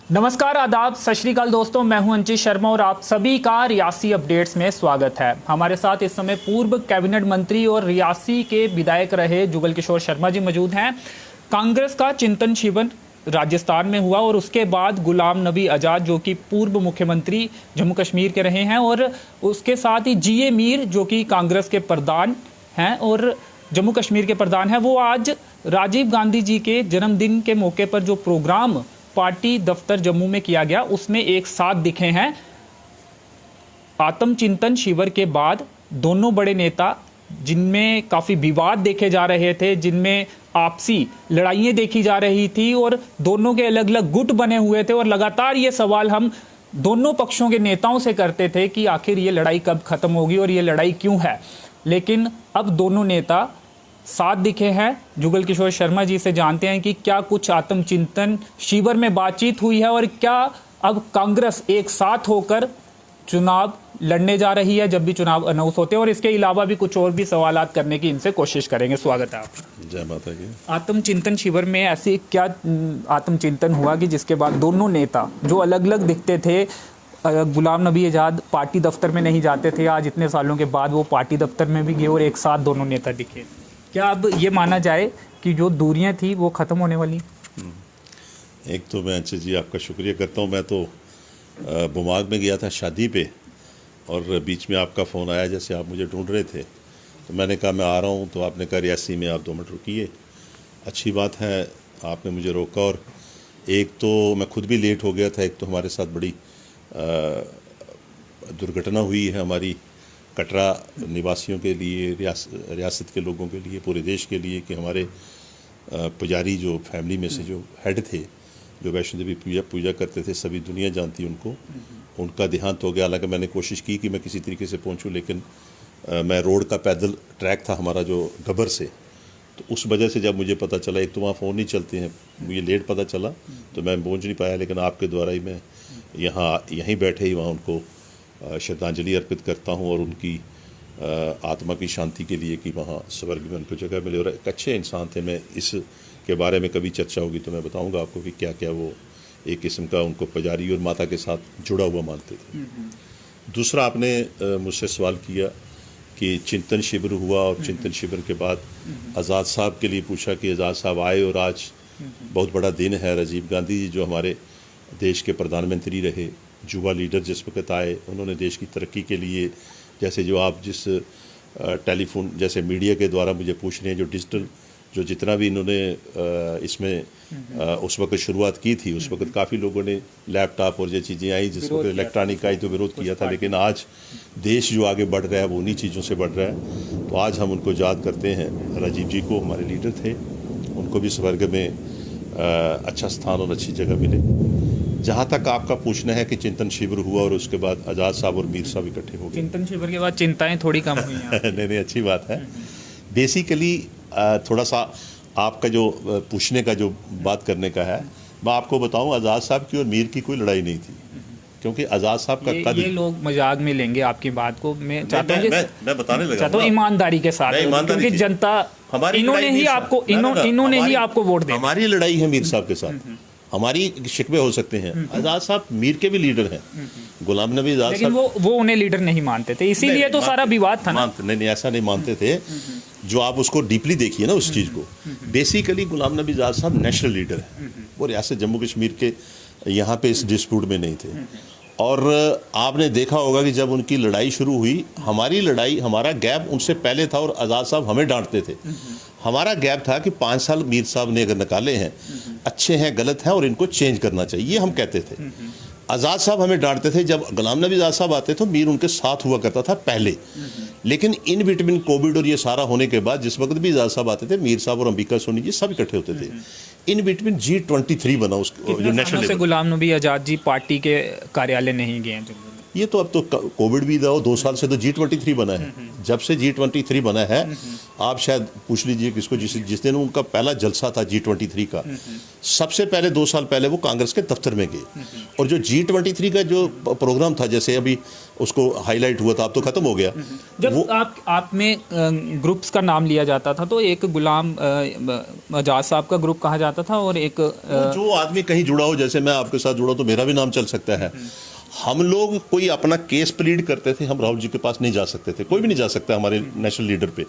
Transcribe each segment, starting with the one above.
नमस्कार, आदाब, सत श्री अकाल दोस्तों। मैं हूं अंचित शर्मा और आप सभी का रियासी अपडेट्स में स्वागत है। हमारे साथ इस समय पूर्व कैबिनेट मंत्री और रियासी के विधायक रहे जुगल किशोर शर्मा जी मौजूद हैं। कांग्रेस का चिंतन शिविर राजस्थान में हुआ और उसके बाद गुलाम नबी आज़ाद जो कि पूर्व मुख्यमंत्री जम्मू कश्मीर के रहे हैं और उसके साथ ही जीए मीर जो कि कांग्रेस के प्रधान हैं और जम्मू कश्मीर के प्रधान हैं, वो आज राजीव गांधी जी के जन्मदिन के मौके पर जो प्रोग्राम पार्टी दफ्तर जम्मू में किया गया उसमें एक साथ दिखे हैं। आत्मचिंतन शिविर के बाद दोनों बड़े नेता जिनमें काफी विवाद देखे जा रहे थे, जिनमें आपसी लड़ाइयां देखी जा रही थी और दोनों के अलग अलग गुट बने हुए थे और लगातार ये सवाल हम दोनों पक्षों के नेताओं से करते थे कि आखिर ये लड़ाई कब खत्म होगी और ये लड़ाई क्यों है। लेकिन अब दोनों नेता साथ दिखे हैं। जुगल किशोर शर्मा जी से जानते हैं कि क्या कुछ आत्मचिंतन शिविर में बातचीत हुई है और क्या अब कांग्रेस एक साथ होकर चुनाव लड़ने जा रही है जब भी चुनाव अनाउंस होते हैं, और इसके अलावा भी कुछ और भी सवालात करने की इनसे कोशिश करेंगे। स्वागत है आपका। जय माता की। आत्मचिंतन शिविर में ऐसे क्या आत्मचिंतन हुआ कि जिसके बाद दोनों नेता जो अलग अलग दिखते थे, गुलाम नबी आज़ाद पार्टी दफ्तर में नहीं जाते थे, आज इतने सालों के बाद वो पार्टी दफ्तर में भी गए और एक साथ दोनों नेता दिखे। क्या अब ये माना जाए कि जो दूरियां थी वो ख़त्म होने वाली? एक तो मैं अंचित जी आपका शुक्रिया करता हूँ। मैं तो बुमाग में गया था शादी पे और बीच में आपका फ़ोन आया जैसे आप मुझे ढूंढ रहे थे, तो मैंने कहा मैं आ रहा हूँ। तो आपने कहा रियासी में, आप 2 मिनट रुकिए। अच्छी बात है आपने मुझे रोका। और एक तो मैं खुद भी लेट हो गया था, एक तो हमारे साथ बड़ी दुर्घटना हुई है हमारी कटरा निवासियों के लिए, रियासत के लोगों के लिए, पूरे देश के लिए, कि हमारे पुजारी जो फैमिली में से जो हेड थे, जो वैष्णो देवी पूजा करते थे, सभी दुनिया जानती उनको, उनका देहांत हो गया। हालांकि मैंने कोशिश की कि मैं किसी तरीके से पहुंचूं, लेकिन मैं रोड का पैदल ट्रैक था हमारा जो गबर से, तो उस वजह से जब मुझे पता चला, एक तो वहाँ फ़ोन नहीं चलते हैं, मुझे लेट पता चला तो मैं पहुँच नहीं पाया। लेकिन आपके द्वारा ही मैं यहीं बैठे ही वहाँ उनको श्रद्धांजलि अर्पित करता हूँ और उनकी आत्मा की शांति के लिए कि वहाँ स्वर्ग में उनको जगह मिले। और एक अच्छे इंसान थे। मैं इस के बारे में कभी चर्चा होगी तो मैं बताऊँगा आपको कि क्या क्या वो एक किस्म का उनको पुजारी और माता के साथ जुड़ा हुआ मानते थे। दूसरा, आपने मुझसे सवाल किया कि चिंतन शिविर हुआ और चिंतन शिविर के बाद आज़ाद साहब के लिए पूछा कि आज़ाद साहब आए और आज बहुत बड़ा दिन है। राजीव गांधी जी जो हमारे देश के प्रधानमंत्री रहे, युवा लीडर जिस वक्त आए, उन्होंने देश की तरक्की के लिए, जैसे जो आप जिस टेलीफोन जैसे मीडिया के द्वारा मुझे पूछ रहे हैं, जो डिजिटल जो जितना भी इन्होंने इसमें उस वक्त शुरुआत की थी, उस वक्त काफ़ी लोगों ने लैपटॉप और ये चीज़ें आई, जिस वक्त इलेक्ट्रॉनिक आई तो विरोध किया था। लेकिन आज देश जो आगे बढ़ रहा है वो उन्हीं चीज़ों से बढ़ रहा है। तो आज हम उनको याद करते हैं। राजीव जी को, हमारे लीडर थे, उनको भी स्वर्ग में अच्छा स्थान और अच्छी जगह मिले। जहाँ तक आपका पूछना है कि चिंतन शिविर हुआ और उसके बाद आज़ाद साहब और मीर साहब इकट्ठे हो गए। चिंतन शिविर के बाद चिंताएं थोड़ी कम हुई हैं। नहीं, अच्छी बात है। बेसिकली थोड़ा सा आपका जो पूछने का जो बात करने का है, मैं आपको बताऊं, आज़ाद साहब की और मीर की कोई लड़ाई नहीं थी, क्योंकि आज़ाद साहब का कद, ये लोग मजाक में लेंगे आपकी बात को। मैं चाहता हूँ मैं बताने लगा चाहता हूँ ईमानदारी के साथ, क्योंकि जनता इन्होंने ही आपको वोट दिया। हमारी लड़ाई है मीर साहब के साथ, हमारी शिकवे हो सकते हैं। आज़ाद साहब मीर के भी लीडर हैं, गुलाम नबी आज़ाद साहब, लेकिन वो उन्हें लीडर नहीं मानते थे, इसीलिए तो सारा विवाद था ना। नहीं, ऐसा नहीं मानते थे। जो आप उसको डीपली देखिए ना उस चीज़ को, बेसिकली गुलाम नबी आज़ाद साहब नेशनल लीडर है। वो रियासत जम्मू कश्मीर के यहाँ पे इस डिस्प्यूट में नहीं थे। और आपने देखा होगा कि जब उनकी लड़ाई शुरू हुई, हमारी लड़ाई, हमारा गैप उनसे पहले था और आज़ाद साहब हमें डांटते थे। हमारा गैप था कि 5 साल मीर साहब ने अगर निकाले हैं, अच्छे हैं, गलत हैं और इनको चेंज करना चाहिए, ये हम कहते थे। आज़ाद साहब हमें डांटते थे। जब गुलाम नबी आज़ाद साहब आते तो मीर उनके साथ हुआ करता था पहले, लेकिन इन बिटवीन कोविड और ये सारा होने के बाद जिस वक्त भी आज़ाद साहब आते थे, मीर साहब और अंबिका सोनी जी सब इकट्ठे होते थे। इन बिटवीन G23 बना उसको, जो national level. Ghulam Nabi Azad ji party के कार्यालय नहीं गए हैं? ये तो अब तो कोविड भी था, 2 साल से तो G23 बना है। जब से G23 बना है आप शायद पूछ लीजिए किसको, जिस दिन उनका पहला जलसा था G23 का, सबसे पहले 2 साल पहले वो कांग्रेस के दफ्तर में गए। और जो G23 का जो प्रोग्राम था, जैसे अभी उसको हाईलाइट हुआ था, अब तो खत्म हो गया। जब वो आप में ग्रुप्स का नाम लिया जाता था तो एक गुलाम आजाद साहब का ग्रुप कहा जाता था और एक जो आदमी कहीं जुड़ा हो, जैसे मैं आपके साथ जुड़ा तो मेरा भी नाम चल सकता है। हम लोग कोई अपना केस प्लीड करते थे, हम राहुल जी के पास नहीं जा सकते थे, कोई भी नहीं जा सकता हमारे नेशनल लीडर पे।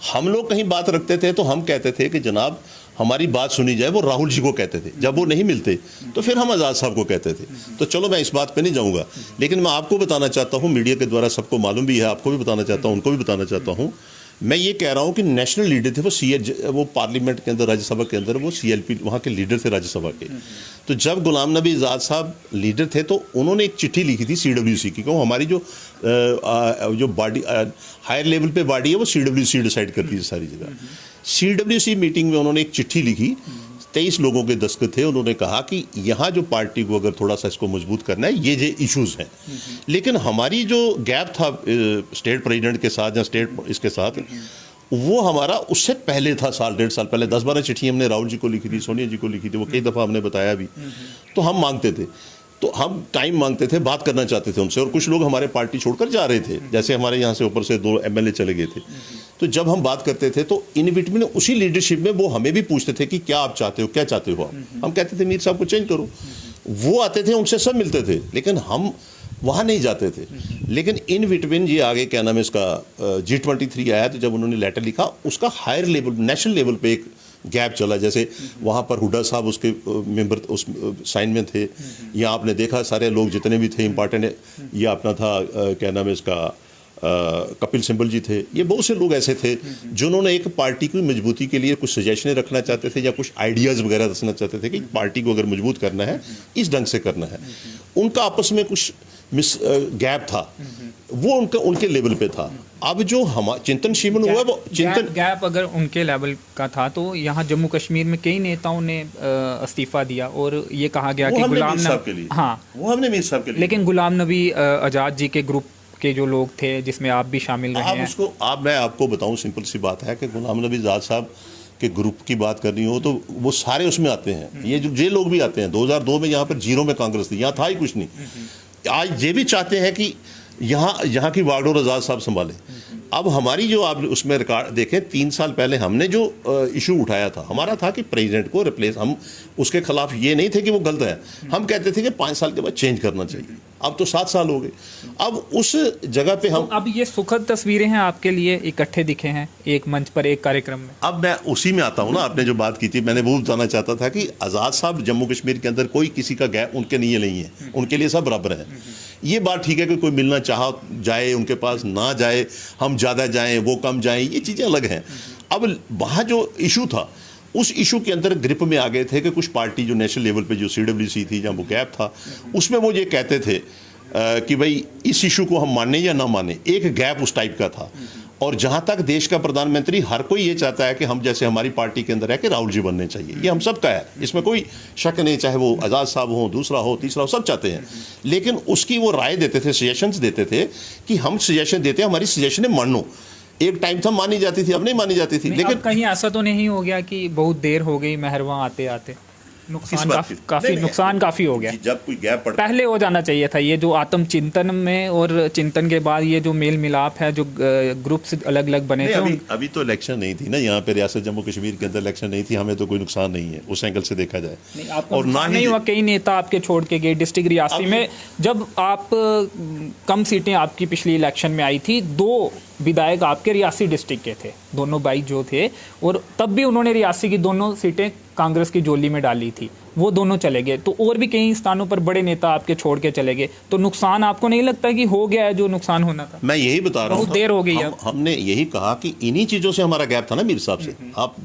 हम लोग कहीं बात रखते थे तो हम कहते थे कि जनाब हमारी बात सुनी जाए, वो राहुल जी को कहते थे। जब वो नहीं मिलते तो फिर हम आज़ाद साहब को कहते थे। तो चलो मैं इस बात पे नहीं जाऊंगा, लेकिन मैं आपको बताना चाहता हूँ, मीडिया के द्वारा सबको मालूम भी है, आपको भी बताना चाहता हूँ, उनको भी बताना चाहता हूँ, मैं ये कह रहा हूँ कि नेशनल लीडर थे वो पार्लियामेंट के अंदर, राज्यसभा के अंदर वो CLP वहाँ के लीडर थे राज्यसभा के। तो जब गुलाम नबी आज़ाद साहब लीडर थे तो उन्होंने एक चिट्ठी लिखी थी CWC की, क्यों हमारी जो बॉडी हायर लेवल पे बॉडी है वो CWC डिसाइड करती है सारी जगह। CWC मीटिंग में उन्होंने एक चिट्ठी लिखी, 23 लोगों के दस्तखत थे। उन्होंने कहा कि यहाँ जो पार्टी को अगर थोड़ा सा इसको मजबूत करना है, ये इश्यूज हैं। लेकिन हमारी जो गैप था स्टेट प्रेसिडेंट के साथ या स्टेट इसके साथ, वो हमारा उससे पहले था, 1.5 साल पहले 10-12 चिट्ठी हमने राहुल जी को लिखी थी, सोनिया जी को लिखी थी, वो कई दफ़ा हमने बताया भी। तो हम मांगते थे, तो हम टाइम मांगते थे, बात करना चाहते थे उनसे। और कुछ लोग हमारे पार्टी छोड़कर जा रहे थे, जैसे हमारे यहाँ से ऊपर से 2 MLA चले गए थे। तो जब हम बात करते थे तो इन बिटवीन उसी लीडरशिप में वो हमें भी पूछते थे कि क्या आप चाहते हो, क्या चाहते हो आप। हम कहते थे मीर साहब को चेंज करो। वो आते थे, उनसे सब मिलते थे, लेकिन हम वहाँ नहीं जाते थे। लेकिन इन बिटवीन ये आगे क्या नाम है इसका G23 आया, तो जब उन्होंने लेटर लिखा, उसका हायर लेवल नेशनल लेवल पे एक गैप चला। जैसे वहाँ पर हुड्डा साहब उसके मेंबर उस साइन में थे, या आपने देखा सारे लोग जितने भी थे इंपॉर्टेंट, ये अपना था क्या नाम है इसका कपिल सिब्बल जी थे। ये बहुत से लोग ऐसे थे जिन्होंने एक पार्टी की मजबूती के लिए कुछ सजेशन रखना चाहते थे या कुछ आइडियाज़ वगैरह दसना चाहते थे कि पार्टी को अगर मजबूत करना है इस ढंग से करना है। उनका आपस में कुछ गैप था, वो उनके लेवल पे था। अब जो हमारा चिंतन शिविर हुआ, वो चिंतन गैप अगर उनके लेवल का था तो यहाँ जम्मू कश्मीर में कई नेताओं ने इस्तीफा दिया और ये कहा गया कि गुलाम नबी, हाँ वो हमने मीर साहब के लिए, लेकिन गुलाम नबी आज़ाद जी के ग्रुप के जो लोग थे जिसमें आप भी शामिल रहे हैं। मैं आपको बताऊं, सिंपल सी बात है कि गुलाम नबी आज़ाद साहब के ग्रुप की बात करनी हो तो वो सारे उसमें आते हैं। ये लोग भी आते हैं। 2002 में यहाँ पर 0 में कांग्रेस थी, यहाँ था ही कुछ नहीं। आज ये भी चाहते हैं कि यहाँ की वागडोर आज़ाद साहब संभालें। अब हमारी जो आप उसमें रिकॉर्ड देखें, 3 साल पहले हमने जो इशू उठाया था, हमारा था कि प्रेसिडेंट को रिप्लेस, हम उसके खिलाफ ये नहीं थे कि वो गलत है, हम कहते थे कि 5 साल के बाद चेंज करना चाहिए। अब तो 7 साल हो गए। अब उस जगह पे हम, अब ये सुखद तस्वीरें हैं आपके लिए, इकट्ठे दिखे हैं एक मंच पर एक कार्यक्रम में। अब मैं उसी में आता हूँ ना, आपने जो बात की थी, मैंने वो बताना चाहता था कि आज़ाद साहब जम्मू कश्मीर के अंदर कोई किसी का गैप उनके लिए नहीं है, उनके लिए सब बराबर है। ये बात ठीक है कि कोई मिलना चाह जाए उनके पास, ना जाए, हम ज़्यादा जाएं वो कम जाएं, ये चीज़ें अलग हैं। अब वहाँ जो इशू था, उस इशू के अंदर ग्रिप में आ गए थे कि कुछ पार्टी जो नेशनल लेवल पे जो CWC थी, जहाँ वो गैप था, उसमें वो ये कहते थे कि भाई इस इशू को हम माने या ना माने, एक गैप उस टाइप का था। और जहाँ तक देश का प्रधानमंत्री, हर कोई ये चाहता है कि हम जैसे हमारी पार्टी के अंदर है कि राहुल जी बनने चाहिए, ये हम सब का है, इसमें कोई शक नहीं, चाहे वो आज़ाद साहब हो, दूसरा हो, तीसरा हो, सब चाहते हैं। लेकिन उसकी वो राय देते थे, सजेशंस देते थे कि हम सजेशन देते हैं, हमारी सजेशनें मानो। एक टाइम था मानी जाती थी, अब नहीं मानी जाती थी। लेकिन कहीं ऐसा तो नहीं हो गया कि बहुत देर हो गई मेहरबान आते आते, नुकसान काफी हो गया। जब कोई गैप पड़ता, पहले हो जाना चाहिए था। ये जो आत्म चिंतन में और चिंतन के बाद ये जो मेल मिलाप है, जो ग्रुप्स अलग अलग बने थे, अभी तो इलेक्शन नहीं थी ना यहाँ पे, रियासत जम्मू कश्मीर के अंदर इलेक्शन नहीं थी, हमें तो कोई नुकसान नहीं है उस एंगल से देखा जाए। और ना ही हुआ, कई नेता आपके छोड़ के गए। डिस्ट्रिक्ट रियासी में जब आप कम सीटें आपकी पिछली इलेक्शन में आई थी, 2 विधायक आपके रियासी डिस्ट्रिक्ट के थे, दोनों भाई जो थे, और तब भी उन्होंने रियासी की दोनों सीटें कांग्रेस की झोली में डाली थी, वो दोनों चले गए। तो और भी कई स्थानों पर बड़े नेता आपके छोड़ के चले गए, तो नुकसान आपको नहीं लगता कि हो गया है जो नुकसान होना था? मैं यही बता रहा हूँ, बहुत देर हो गई है। हमने यही कहा कि इन्हीं चीज़ों से हमारा गैप था ना मीर साहब से। आप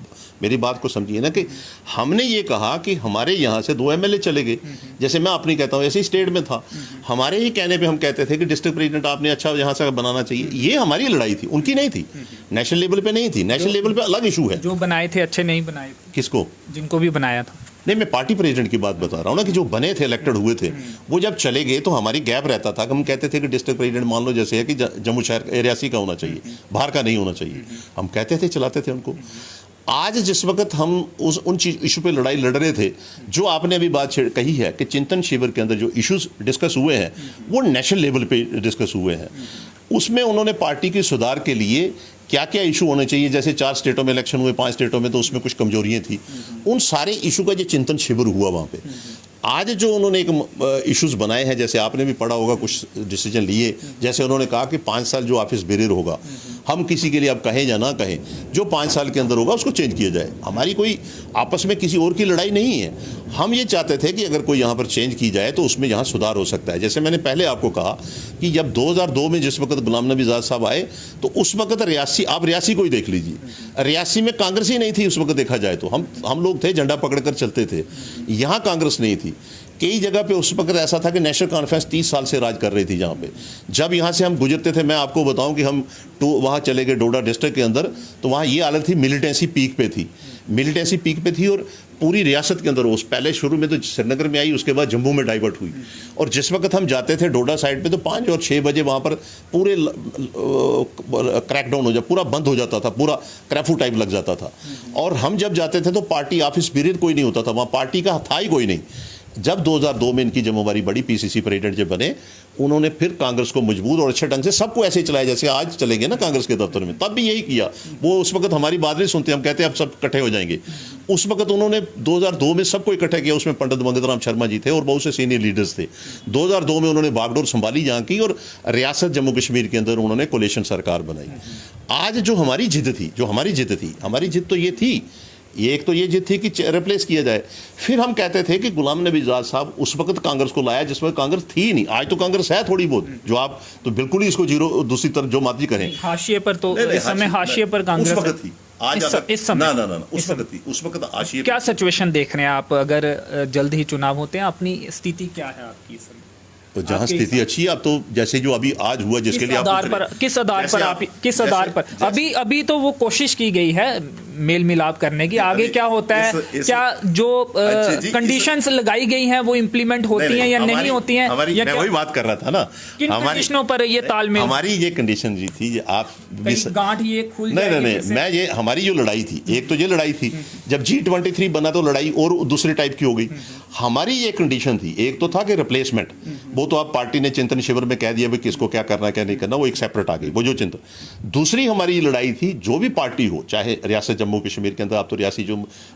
मेरी बात को समझिए ना, कि हमने ये कहा कि हमारे यहाँ से 2 MLA चले गए, जैसे मैं अपनी कहता हूँ ऐसे ही स्टेट में था। हमारे ही कहने पे हम कहते थे कि डिस्ट्रिक्ट प्रेसिडेंट आपने अच्छा यहाँ से बनाना चाहिए। ये हमारी लड़ाई थी, उनकी नहीं थी, नेशनल लेवल पे नहीं थी। नेशनल लेवल पे अलग इशू है। जो बनाए थे अच्छे नहीं बनाए थे, किसको, जिनको भी बनाया था नहीं, मैं पार्टी प्रेसिडेंट की बात बता रहा हूँ ना, कि जो बने थे, इलेक्टेड हुए थे, वो जब चले गए तो हमारी गैप रहता था। हम कहते थे कि डिस्ट्रिक्ट प्रेसिडेंट मान लो जैसे है कि जम्मू शहर रियासी का होना चाहिए, बाहर का नहीं होना चाहिए, हम कहते थे, चलाते थे उनको। आज जिस वक्त हम उन इशू पे लड़ाई लड़ रहे थे, जो आपने अभी बात कही है कि चिंतन शिविर के अंदर जो इश्यूज डिस्कस हुए हैं वो नेशनल लेवल पे डिस्कस हुए हैं। उसमें उन्होंने पार्टी के सुधार के लिए क्या क्या इशू होने चाहिए, जैसे 4 स्टेटों में इलेक्शन हुए, 5 स्टेटों में तो उसमें कुछ कमजोरियां थी, उन सारे इशू का जो चिंतन शिविर हुआ वहाँ पे। आज जो उन्होंने एक इश्यूज बनाए हैं, जैसे आपने भी पढ़ा होगा, कुछ डिसीजन लिए, जैसे उन्होंने कहा कि 5 साल जो ऑफिस बेरियर होगा, हम किसी के लिए अब कहें या ना कहें, जो 5 साल के अंदर होगा उसको चेंज किया जाए। हमारी कोई आपस में किसी और की लड़ाई नहीं है, हम ये चाहते थे कि अगर कोई यहाँ पर चेंज की जाए तो उसमें यहाँ सुधार हो सकता है। जैसे मैंने पहले आपको कहा कि जब 2002 में जिस वक्त गुलाम नबी आज़ाद साहब आए तो उस वक्त रियासी, आप रियासी को ही देख लीजिए, रियासी में कांग्रेस ही नहीं थी उस वक्त, देखा जाए तो हम लोग थे, झंडा पकड़कर चलते थे, यहाँ कांग्रेस नहीं थी। कई जगह पे उस वक्त ऐसा था कि नेशनल कॉन्फ्रेंस 30 साल से राज कर रही थी जहाँ पे। जब यहाँ से हम गुजरते थे, मैं आपको बताऊं कि हम वहाँ चले गए डोडा डिस्ट्रिक्ट के अंदर, तो वहाँ ये हालत थी, मिलिटेंसी पीक पे थी, मिलिटेंसी पीक पे थी, और पूरी रियासत के अंदर उस पहले शुरू में तो श्रीनगर में आई, उसके बाद जम्मू में डाइवर्ट हुई। और जिस वक्त हम जाते थे डोडा साइड पे तो 5 और 6 बजे वहाँ पर पूरे क्रैकडाउन हो जाता, पूरा बंद हो जाता था, पूरा क्रैफू टाइप लग जाता था। और हम जब जाते थे तो पार्टी ऑफिस पीरियड कोई नहीं होता था, वहाँ पार्टी का था ही कोई नहीं। जब 2002 में इनकी जिम्मेवारी बड़ी, पीसीसी प्रेसिडेंट जब बने, उन्होंने फिर कांग्रेस को मजबूत और अच्छे ढंग से सबको ऐसे ही चलाया जैसे आज चलेंगे ना कांग्रेस के दफ्तर में, तब भी यही किया। वो उस वक्त हमारी बात नहीं सुनते, हम कहते हैं अब सब इकट्ठे हो जाएंगे। उस वक्त उन्होंने 2002 में सबको इकट्ठा किया, उसमें पंडित मंगत राम शर्मा जी थे और बहुत से सीनियर लीडर्स थे। 2002 में उन्होंने बागडोर संभाली यहाँ की, और रियासत जम्मू कश्मीर के अंदर उन्होंने कोलिशन सरकार बनाई। आज जो हमारी जिद थी, हमारी जिद तो ये थी, ये एक तो ये जिद थी कि रिप्लेस किया जाए। फिर हम कहते थे कि गुलाम नबी आज़ाद साहब उस वक्त कांग्रेस को लाया जिस वक्त कांग्रेस थी ही नहीं। आज तो कांग्रेस है थोड़ी बहुत, जो आप तो बिल्कुल ही इसको जीरो, दूसरी तरफ जो मर्जी करें, हाशिए पर, तो इस समय हाशिए पर कांग्रेस उस वक्त थी। आज इस समय ना उस वक्त थी, उस वक्त हाशिए। क्या सिचुएशन देख रहे हैं आप, अगर जल्द ही चुनाव होते हैं, अपनी स्थिति क्या है आपकी इस समय? तो जहाँ स्थिति अच्छी है, अब तो जैसे जो अभी आज हुआ, जिसके लिए किस आधार पर अभी तो वो कोशिश की गई है मेल मिलाप करने की, आगे क्या होता है, क्या जो कंडीशंस लगाई गई हैं वो इम्प्लीमेंट होती हैं या नहीं होती हैं? मैं वही बात कर रहा था ना, किन कंडीशनों पर ये तालमेल? हमारी ये कंडीशन जी थी, आप गांठ ये खुल नहीं, मैं ये हमारी जो लड़ाई थी, एक तो ये लड़ाई थी, जब G23 बना तो लड़ाई और दूसरे टाइप की हो गई। हमारी ये कंडीशन थी, एक तो था कि रिप्लेसमेंट, वो तो आप पार्टी ने चिंतन शिविर में कह दिया भाई किसको क्या करना क्या नहीं करना, वो एक सेपरेट आ गई, वो जो चिंतन। दूसरी हमारी लड़ाई थी, जो भी पार्टी हो, चाहे रियासत जम्मू कश्मीर के अंदर, आप तो रियासी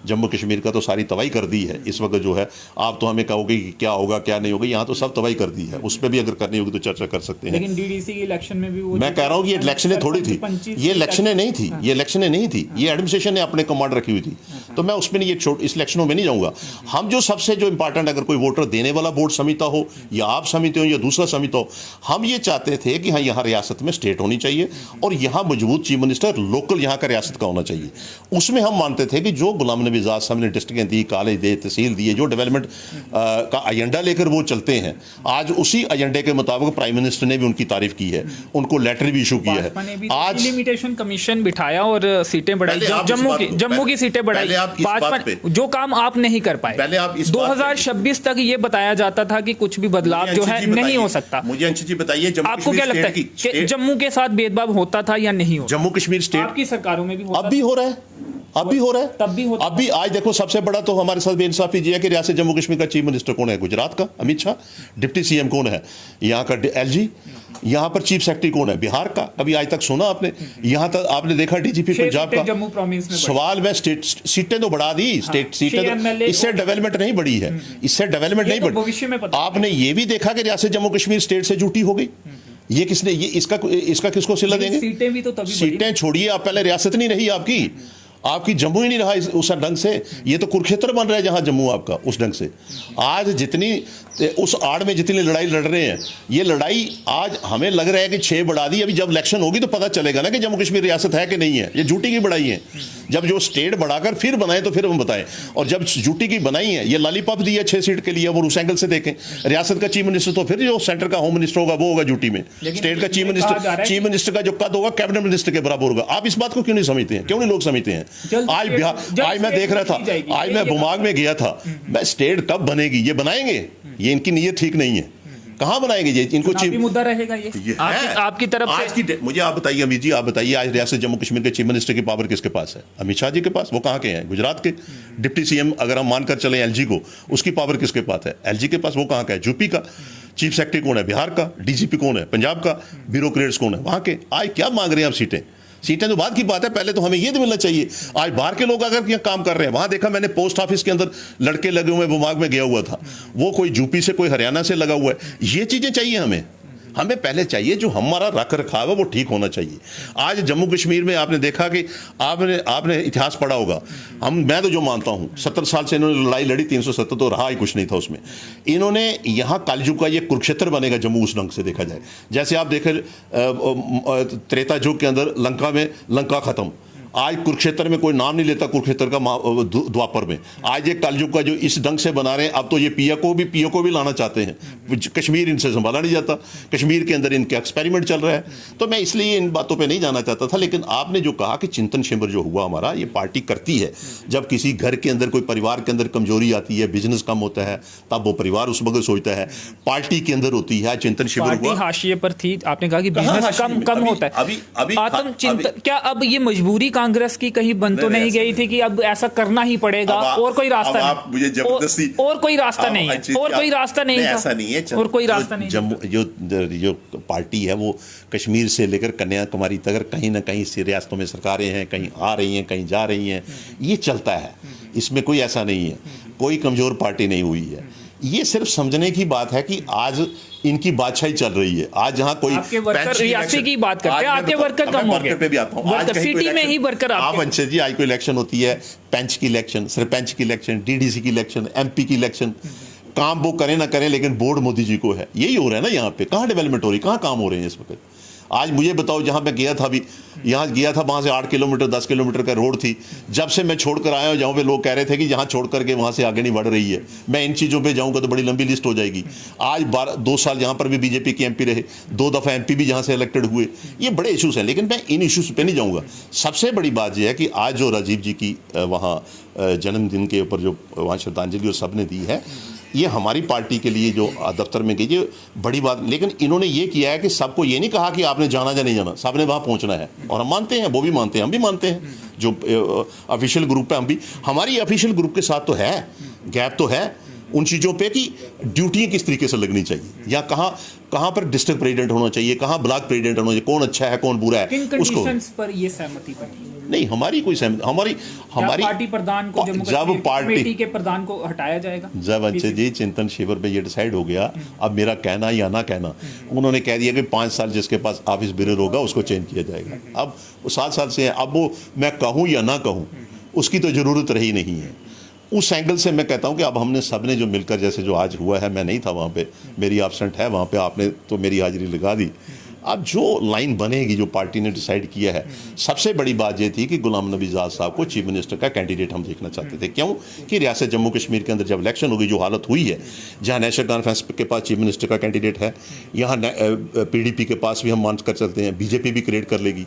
जम्मू कश्मीर का तो सारी तबाही कर दी है इस वक्त जो है, आप तो हमें कहोगे कि क्या होगा क्या नहीं होगा, यहाँ तो सब तबाही कर दी है, उस पर भी अगर करनी होगी तो चर्चा कर सकते हैं। लेकिन डीडीसी की इलेक्शन में भी वो, मैं कह रहा हूँ ये इलेक्शनें थोड़ी थी, ये इलेक्शनें नहीं थी, ये इलेक्शनें नहीं थी, ये एडमिनिस्ट्रेशन ने अपने कमांड रखी हुई थी, तो मैं उसमें नहीं, ये इस इलेक्शनों में नहीं जाऊंगा। हम जो सबसे जो इंपॉर्टेंट, अगर कोई वोटर देने वाला बोर्ड समिति हो या आप समिति हो या दूसरा समिति हो, हम ये चाहते थे कि हाँ यहाँ रियासत में स्टेट होनी चाहिए और यहाँ मजबूत चीफ मिनिस्टर लोकल यहाँ का रियासत का होना चाहिए। उसमें हम मानते थे कि जो गुलाम नबी आज़ाद साहब ने डिस्ट्रिक्टें दी, कॉलेज दिए, तहसील दिए, जो डेवलपमेंट का एजेंडा लेकर वो चलते हैं, आज उसी एजेंडे के मुताबिक प्राइम मिनिस्टर ने भी उनकी तारीफ की है, उनको लेटर भी इशू किया है। आज लिमिटेशन कमीशन बिठाया और सीटें बढ़ाई, जम्मू की सीटें बढ़ाई, भाजपा जो काम आप नहीं कर पाए। 2026 तक ये बताया जाता था कि कुछ भी बदलाव जो है नहीं हो सकता। मुझे अंशु जी बताइए, आपको क्या लगता है कि जम्मू के साथ भेदभाव होता था या नहीं होता? जम्मू कश्मीर स्टेट आपकी सरकारों में भी होता, अब भी हो रहा है, अब भी हो रहा है, तब भी होता। अभी आज देखो, सबसे बड़ा तो हमारे साथ बेइंसाफी ये है कि रियासत जम्मू कश्मीर का चीफ मिनिस्टर कौन है? गुजरात का अमित शाह। डिप्टी सीएम कौन है? यहाँ का एलजी। यहाँ पर चीफ सेक्रेटरी कौन है? बिहार का। अभी आज तक सुना आपने? यहाँ तक आपने देखा डीजीपी पंजाब का? जम्मू प्रोविंस में सवाल में स्टेट सीटें तो बढ़ा दी, स्टेट सीटें, इससे डेवलपमेंट नहीं बढ़ी है, इससे डेवलपमेंट नहीं बढ़ी। आपने ये भी देखा कि रियासत जम्मू कश्मीर स्टेट से जुटी हो गई। ये किसने, ये इसका किसको सिला देंगे? सीटें भी तो तभी, सीटें छोड़िए, आप पहले रियासत नहीं रही आपकी जम्मू ही नहीं रहा उस ढंग से। ये तो कुरुक्षेत्र बन रहा है जहां जम्मू आपका उस ढंग से। आज जितनी उस आड़ में जितनी लड़ाई लड़ रहे हैं, ये लड़ाई आज हमें लग रहा है कि 6 बढ़ा दी। अभी जब इलेक्शन होगी तो पता चलेगा ना कि जम्मू कश्मीर रियासत है कि नहीं है। ये झूठी की बढ़ाई है। जब जो स्टेट बढ़ाकर फिर बनाए तो फिर हम बताएं। और जब झूठी की बनाई है, ये लॉलीपॉप दी है 6 सीट के लिए, और उस एंगल से देखें रियासत का चीफ मिनिस्टर तो फिर जो सेंटर का होम मिनिस्टर होगा वो होगा झूठी में। स्टेट का चीफ मिनिस्टर का जो कद होगा कैबिनेट मिनिस्टर के बराबर होगा। आप इस बात को क्यों नहीं समझते हैं? क्यों नहीं लोग समझते हैं? आज बिहार, आज मैं देख रहा था, आज मैं बुमाग में गया था, मैं स्टेट कब बनेगी, ये बनाएंगे, ये इनकी नीयत ठीक नहीं है, कहाँ बनाएंगे ये, इनको चीफ मुद्दा रहेगा ये आपकी तरफ आज से। की मुझे आप बताइए अमित जी, आप बताइए आज रियासत जम्मू कश्मीर के चीफ मिनिस्टर की पावर किसके पास है? अमित शाह जी के पास। वो कहाँ के हैं? गुजरात के। डिप्टी सीएम अगर हम मानकर चले एलजी को, उसकी पावर किसके पास है? एलजी के पास। वो कहाँ का है? यूपी का। चीफ सेक्रेटरी कौन है? बिहार का। डीजीपी कौन है? पंजाब का। ब्यूरोक्रेट्स कौन है? वहां के। आज क्या मांग रहे हैं आप? सीटें तो बाद की बात है, पहले तो हमें ये तो मिलना चाहिए। आज बाहर के लोग अगर यहाँ काम कर रहे हैं, वहां देखा मैंने पोस्ट ऑफिस के अंदर लड़के लगे हुए, बुमाग में गया हुआ था, वो कोई यूपी से कोई हरियाणा से लगा हुआ है। ये चीजें चाहिए हमें पहले चाहिए जो हमारा रख रखाव है वो ठीक होना चाहिए। आज जम्मू कश्मीर में आपने देखा कि आपने इतिहास पढ़ा होगा, मैं तो जो मानता हूं 70 साल से इन्होंने लड़ाई लड़ी, 370 तो रहा ही कुछ नहीं था उसमें। इन्होंने यहां कलयुग का ये कुरुक्षेत्र बनेगा जम्मू, उस ढंग से देखा जाए। जैसे आप देखें त्रेता युग के अंदर लंका में लंका खत्म, आज कुरुक्षेत्र में कोई नाम नहीं लेता कुरुक्षेत्र का द्वापर में। आज ये कलयुग का जो इस ढंग से बना रहे हैं, अब तो ये पीओ को भी लाना चाहते हैं। कश्मीर इनसे संभाला नहीं जाता, कश्मीर के अंदर इनका एक्सपेरिमेंट चल रहा है। तो मैं इसलिए इन बातों पे नहीं जाना चाहता था, लेकिन आपने जो कहा कि चिंतन शिविर जो हुआ हमारा, ये पार्टी करती है जब किसी घर के अंदर कोई परिवार के अंदर कमजोरी आती है, बिजनेस कम होता है, तब वो परिवार उस वक्त सोचता है। पार्टी के अंदर होती है चिंतन शिविर हुआ, हाशिए पर थी। आपने कहा कि बिजनेस कम होता है, आत्म चिंतन। क्या अब ये मजबूरी कांग्रेस की कहीं बन तो नहीं गई थी कि अब ऐसा करना ही पड़ेगा और कोई रास्ता नहीं? मुझे जबरदस्ती और कोई रास्ता नहीं है, और कोई रास्ता नहीं था, ऐसा नहीं है और कोई रास्ता नहीं। जम्मू जो पार्टी है वो कश्मीर से लेकर कन्याकुमारी तक कहीं ना कहीं से रियासतों में सरकारें हैं, कहीं आ रही हैं, कहीं जा रही हैं, ये चलता है। इसमें कोई ऐसा नहीं है, कोई कमजोर पार्टी नहीं हुई है। ये सिर्फ समझने की बात है कि आज इनकी बादशाही चल रही है। आज जहां कोई आपके वर्कर रियासी की बात करते हैं, आपके वर्कर कम हो गए, पे भी आता हूं। आज सिटी में ही वर्कर आप वंशज जी, आज कोई इलेक्शन होती है, पंच की इलेक्शन, सरपंच की इलेक्शन, डीडीसी की इलेक्शन, एमपी की इलेक्शन, काम वो करें ना करें लेकिन बोर्ड मोदी जी को है। यही हो रहा है ना यहाँ पे। कहाँ डेवलपमेंट हो रही, कहाँ काम हो रहे हैं इस वक्त? आज मुझे बताओ, जहां मैं गया था अभी, यहाँ गया था, वहां से 8 किलोमीटर 10 किलोमीटर का रोड थी। जब से मैं छोड़कर आया हूँ, जहाँ पे लोग कह रहे थे कि जहाँ छोड़ करके वहां से आगे नहीं बढ़ रही है, मैं इन चीज़ों पे जाऊँगा तो बड़ी लंबी लिस्ट हो जाएगी। आज 2 साल जहाँ पर भी बीजेपी के एमपी रहे, 2 दफ़ा एमपी भी जहाँ से इलेक्टेड हुए, ये बड़े इशूज़ हैं, लेकिन मैं इन इशूज़ पे नहीं जाऊँगा। सबसे बड़ी बात यह है कि आज जो राजीव जी की वहाँ जन्मदिन के ऊपर जो वहाँ श्रद्धांजलि और सब ने दी है, ये हमारी पार्टी के लिए जो दफ्तर में गई, ये बड़ी बात। लेकिन इन्होंने ये किया है कि सबको ये नहीं कहा कि आपने जाना या नहीं जाना, सबने वहाँ पहुँचना है। और हम मानते हैं, वो भी मानते हैं, हम भी मानते हैं, जो ऑफिशियल ग्रुप है हम भी, हमारी ऑफिशियल ग्रुप के साथ तो है गैप तो है उन चीज़ों पे कि ड्यूटियाँ किस तरीके से लगनी चाहिए, या कहाँ पर डिस्ट्रिक्ट प्रेसिडेंट होना चाहिए, कहाँ ब्लॉक प्रेसिडेंट होना चाहिए, कौन अच्छा है कौन बुरा है, उसको पर ये सहमति बनी नहीं। हमारी कोई सहमति, हमारी पार्टी प्रधान को, जब पार्टी के प्रधान को हटाया जाएगा, जब अंशज जी चिंतन शिविर पे ये डिसाइड हो गया, अब मेरा कहना या ना कहना, उन्होंने कह दिया कि 5 साल जिसके पास ऑफिस बिरर होगा उसको चेंज किया जाएगा। अब वो 7 साल से है, अब वो मैं कहूँ या ना कहूँ उसकी तो ज़रूरत रही नहीं है। उस एंगल से मैं कहता हूं कि अब हमने सबने जो मिलकर, जैसे जो आज हुआ है, मैं नहीं था वहाँ पे, मेरी एब्सेंट है वहाँ पे, आपने तो मेरी हाजिरी लगा दी। अब जो लाइन बनेगी, जो पार्टी ने डिसाइड किया है, सबसे बड़ी बात ये थी कि गुलाम नबी आज़ाद साहब को चीफ मिनिस्टर का कैंडिडेट हम देखना चाहते थे। क्यों कि रियासत जम्मू कश्मीर के अंदर जब इलेक्शन होगी, जो हालत हुई है, जहाँ नेशनल कॉन्फ्रेंस के पास चीफ मिनिस्टर का कैंडिडेट है, यहाँ पीडीपी के पास भी हम मान कर चलते हैं, बीजेपी भी क्रिएट कर लेगी,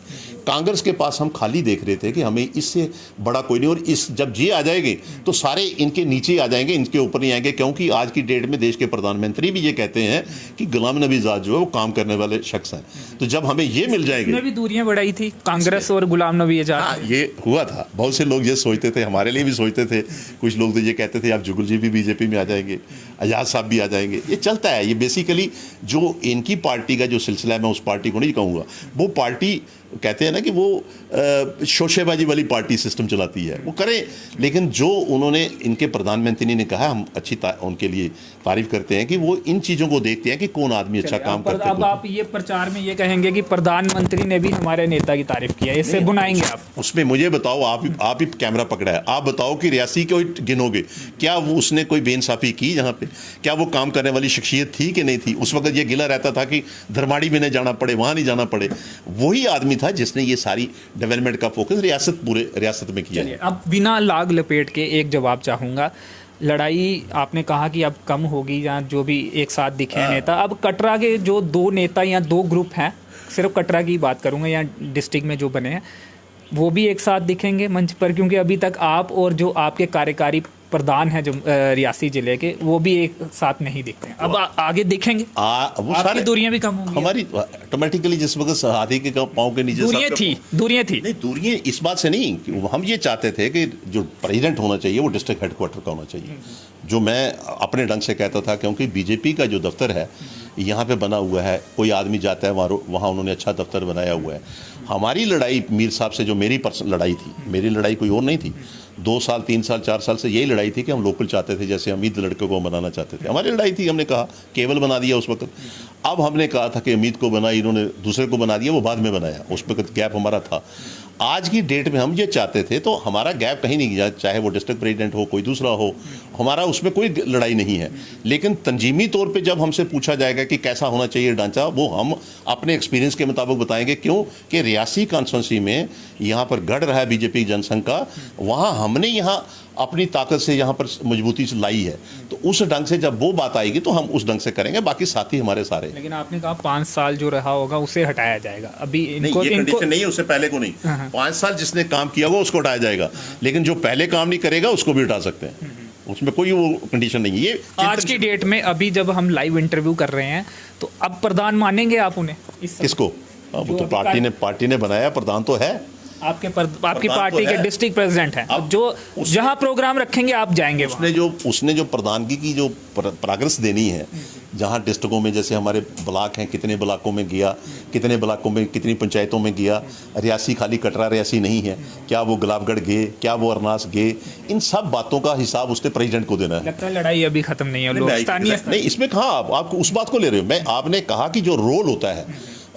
कांग्रेस के पास हम खाली देख रहे थे कि हमें इससे बड़ा कोई नहीं। और इस जब ये आ जाएंगे तो सारे इनके नीचे आ जाएंगे, इनके ऊपर नहीं आएंगे, क्योंकि आज की डेट में देश के प्रधानमंत्री भी ये कहते हैं कि गुलाम नबी आज़ाद जो है वो काम करने वाले शख्स हैं। तो जब हमें ये मिल जाएंगे, इसमें भी दूरियां बढ़ाई थी कांग्रेस और गुलाम नबी आज़ाद। ये हुआ था, बहुत से लोग ये सोचते थे, हमारे लिए भी सोचते थे, कुछ लोग तो ये कहते थे आप जुगल जी भी बीजेपी में आ जाएंगे, आज़ाद साहब भी आ जाएंगे। ये चलता है, ये बेसिकली जो इनकी पार्टी का जो सिलसिला है, मैं उस पार्टी को नहीं कहूँगा, वो पार्टी कहते हैं ना कि वो शोशेबाजी वाली पार्टी सिस्टम चलाती है, वो करें। लेकिन जो उन्होंने, इनके प्रधानमंत्री ने कहा, हम अच्छी उनके लिए तारीफ करते हैं कि वो इन चीज़ों को देखते हैं कि कौन आदमी अच्छा काम करता है। अब आप ये प्रचार में ये कहेंगे कि प्रधानमंत्री ने भी हमारे नेता की तारीफ की है, इससे बुनाएंगे आप? उसमें मुझे बताओ, आप ही कैमरा पकड़ा है, आप बताओ कि रियासी को गिनोगे, क्या वो उसने कोई बेइंसाफी की जहाँ पे? क्या वो काम करने वाली शख्सियत थी कि नहीं थी? उस वक्त ये गिला रहता था कि धर्माड़ी में नहीं जाना पड़े, वहाँ नहीं जाना पड़े। वही आदमी था जिसने ये सारी डेवलपमेंट का फोकस पूरे रियासत में किया है। अब बिना लाग लपेट के एक जवाब चाहूंगा। लड़ाई आपने कहा कि अब कम होगी, या जो भी एक साथ दिखे नेता। अब कटरा के जो 2 नेता या 2 ग्रुप हैं, सिर्फ कटरा की बात करूंगा, या डिस्ट्रिक्ट में जो बने हैं, वो भी एक साथ दिखेंगे मंच पर, क्योंकि अभी तक आप और जो आपके कार्यकारी प्रधान हैं जो रियासी जिले के, वो भी एक साथ नहीं दिखते हैं। अब आगे दिखेंगे, वो आपकी सारे दूरियां भी कम होंगी। हमारी ऑटोमेटिकली जिस वक्त हाथी के पाँव के नीचे दूरियां थी नहीं, दूरियां इस बात से नहीं कि हम ये चाहते थे कि जो प्रेसिडेंट होना चाहिए वो डिस्ट्रिक्ट हेडक्वार्टर का होना चाहिए, जो मैं अपने ढंग से कहता था, क्योंकि बीजेपी का जो दफ्तर है यहाँ पे बना हुआ है, कोई आदमी जाता है वहाँ उन्होंने अच्छा दफ्तर बनाया हुआ है। हमारी लड़ाई मीर साहब से जो मेरी पर्सनल लड़ाई थी, मेरी लड़ाई कोई और नहीं थी, 2 साल 3 साल 4 साल से यही लड़ाई थी कि हम लोकल चाहते थे, जैसे अमित लड़के को बनाना चाहते थे। हमारी लड़ाई थी, हमने कहा केवल बना दिया उस वक्त। अब हमने कहा था कि अमित को बनाई, इन्होंने दूसरे को बना दिया, वो बाद में बनाया, उस वक्त गैप हमारा था। आज की डेट में हम ये चाहते थे तो हमारा गैप कहीं नहीं गया, चाहे वो डिस्ट्रिक्ट प्रेसिडेंट हो, कोई दूसरा हो, हमारा उसमें कोई लड़ाई नहीं है। लेकिन तंजीमी तौर पे जब हमसे पूछा जाएगा कि कैसा होना चाहिए ढांचा, वो हम अपने एक्सपीरियंस के मुताबिक बताएंगे। क्यों कि रियासी कॉन्स्टिट्यूंसी में यहाँ पर गढ़ रहा है बीजेपी जनसंघ का, वहाँ हमने यहाँ अपनी ताकत से यहाँ पर मजबूती से लाई है, तो उस ढंग से जब वो बात आएगी तो हम उस ढंग से करेंगे, बाकी साथी हमारे सारे। लेकिन आपने कहा 5 साल जो रहा होगा उसे हटाया जाएगा, अभी नहीं, ये कंडीशन नहीं है, उससे पहले को नहीं। 5 साल जिसने काम किया होगा उसको हटाया जाएगा, लेकिन जो पहले काम नहीं करेगा उसको भी हटा सकते हैं, उसमें कोई वो कंडीशन नहीं है। ये आज की डेट में अभी जब हम लाइव इंटरव्यू कर रहे हैं तो अब प्रधान मानेंगे आप उन्हें? किसको? वो तो पार्टी ने बनाया, प्रधान तो है आपकी पार्टी के डिस्ट्रिक्ट प्रेसिडेंट हैं, जो जहां प्रोग्राम रखेंगे आप जाएंगे। उसने जो प्रधानगी की जो प्रोग्रेस देनी है, जहां डिस्ट्रिक्टों में जैसे हमारे ब्लॉक हैं, कितने ब्लॉकों में गया, कितने ब्लॉकों में कितनी पंचायतों में गया, रियासी खाली कटरा रियासी नहीं है, क्या वो गुलाबगढ़ गए, क्या वो अरनास गए, इन सब बातों का हिसाब उसने प्रेसिडेंट को देना है। लगता है लड़ाई अभी खत्म नहीं है, नहीं, इसमें कहाँ आप उस बात को ले रहे हो। मैं आपने कहा कि जो रोल होता है,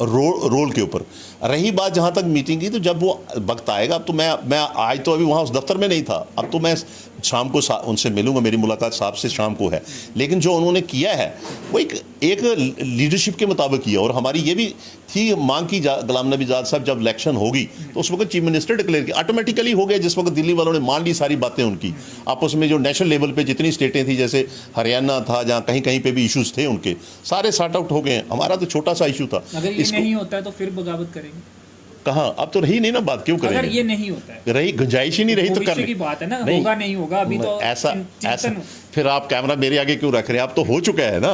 रोल के ऊपर रही बात। जहां तक मीटिंग की, तो जब वो वक्त आएगा, अब तो मैं आज तो अभी वहां उस दफ्तर में नहीं था, अब तो मैं शाम को उनसे मिलूंगा, मेरी मुलाकात साहब से शाम को है। लेकिन जो उन्होंने किया है वो एक लीडरशिप के मुताबिक किया, और हमारी ये भी थी मांग की गुलाम नबी आज़ाद साहब जब इलेक्शन होगी तो उस वक्त चीफ मिनिस्टर डिक्लेयर किया, ऑटोमेटिकली हो गया। जिस वक्त दिल्ली वालों ने मान ली सारी बातें उनकी, आपस में जो नेशनल लेवल पे जितनी स्टेटें थी, जैसे हरियाणा था, जहाँ कहीं कहीं पे भी इश्यूज थे उनके, सारे सॉर्ट आउट हो गए हैं। हमारा तो छोटा सा इशू था। अगर ये नहीं होता है तो फिर बगावत करेंगे कहाँ? अब तो रही नहीं ना बात, क्यों करेंगे? अगर ये नहीं होता है, रही गुंजाइश ही नहीं रही तो करने की बात है ना, होगा नहीं होगा अभी तो ऐसा फिर आप कैमरा मेरे आगे क्यों रख रहे हैं? अब तो हो चुका है ना,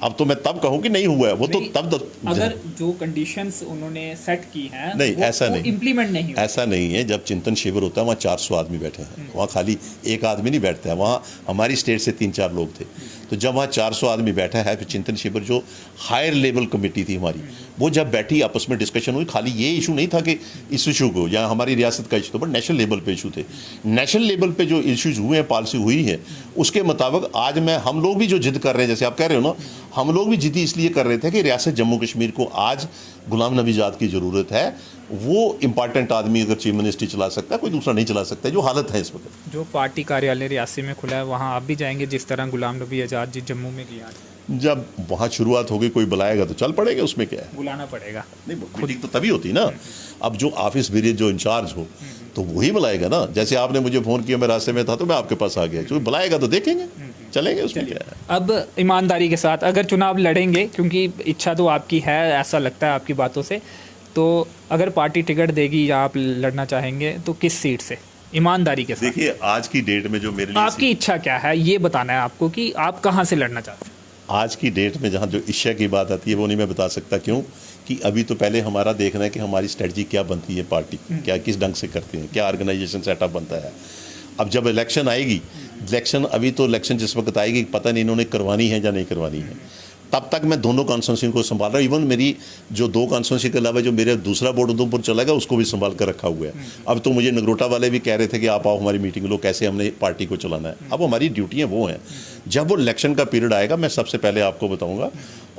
अब तो मैं तब कहूँ कि नहीं हुआ है, वो तो तब अगर जो कंडीशंस उन्होंने सेट की हैं नहीं, ऐसा नहीं इम्प्लीमेंट नहीं, ऐसा नहीं है। जब चिंतन शिविर होता है वहाँ 400 आदमी बैठे हैं, वहाँ खाली एक आदमी नहीं बैठता है, वहाँ हमारी स्टेट से 3-4 लोग थे। तो जब वहाँ 400 आदमी बैठा है, फिर चिंतन शिविर जो हायर लेवल कमेटी थी हमारी, वो जब बैठी, आपस में डिस्कशन हुई। खाली ये इशू नहीं था कि इस इशू को या हमारी रियासत का इशू था, बट नेशनल लेवल पे इशू थे। नेशनल लेवल पे जो इश्यूज हुए हैं, पॉलिसी हुई है, उसके मुताबिक आज हम लोग भी जो जिद कर रहे हैं, जैसे आप कह रहे हो ना, हम लोग भी जिद इसलिए कर रहे थे कि रियासत जम्मू कश्मीर को आज गुलाम नबी आज़ाद की ज़रूरत है। वो इंपॉर्टेंट आदमी अगर चीफ मिनिस्ट्री चला सकता है, कोई दूसरा नहीं चला सकता, जो हालत है इस वक्त। जो पार्टी कार्यालय रियासी में खुला है, वहाँ आप भी जाएंगे जिस तरह गुलाम नबी आज़ाद जी जम्मू में किया? जब वहाँ शुरुआत होगी, कोई बुलाएगा तो चल पड़ेगा, उसमें क्या है? बुलाना पड़ेगा। नहीं, मीटिंग तो तभी होती ना। अब जो ऑफिस वेरिएट जो इंचार्ज हो तो वही बुलाएगा ना। जैसे आपने मुझे फ़ोन किया, मैं रास्ते में था तो मैं आपके पास आ गया, जो बुलाएगा तो देखेंगे, चलेंगे, उसमें क्या है। अब ईमानदारी के साथ अगर चुनाव लड़ेंगे, क्योंकि इच्छा तो आपकी है, ऐसा लगता है आपकी बातों से, तो अगर पार्टी टिकट देगी या आप लड़ना चाहेंगे तो किस सीट से, ईमानदारी के साथ? देखिए, आज की डेट में जो मेरे लिए आपकी इच्छा क्या है, ये बताना है आपको कि आप कहाँ से लड़ना चाहते हैं। आज की डेट में जहाँ जो इच्छा की बात आती है वो नहीं मैं बता सकता, क्यों कि अभी तो पहले हमारा देखना है कि हमारी स्ट्रेटजी क्या बनती है, पार्टी क्या किस ढंग से करती है, क्या ऑर्गेनाइजेशन सेटअप बनता है। अब जब इलेक्शन आएगी, अभी तो इलेक्शन जिस वक्त आएगी पता नहीं इन्होंने करवानी है या नहीं करवानी है, तब तक मैं दोनों कॉन्स्टिट्यूंसी को संभाल रहा हूँ। इवन मेरी जो 2 कॉन्स्टिट्यूंसी के अलावा जो मेरा दूसरा बोर्ड उधमपुर चलेगा उसको भी संभाल कर रखा हुआ है। अब तो मुझे नगरोटा वाले भी कह रहे थे कि आप आओ हमारी मीटिंग लो, कैसे हमने पार्टी को चलाना है। अब हमारी ड्यूटियाँ वो हैं, जब वो इलेक्शन का पीरियड आएगा मैं सबसे पहले आपको बताऊँगा,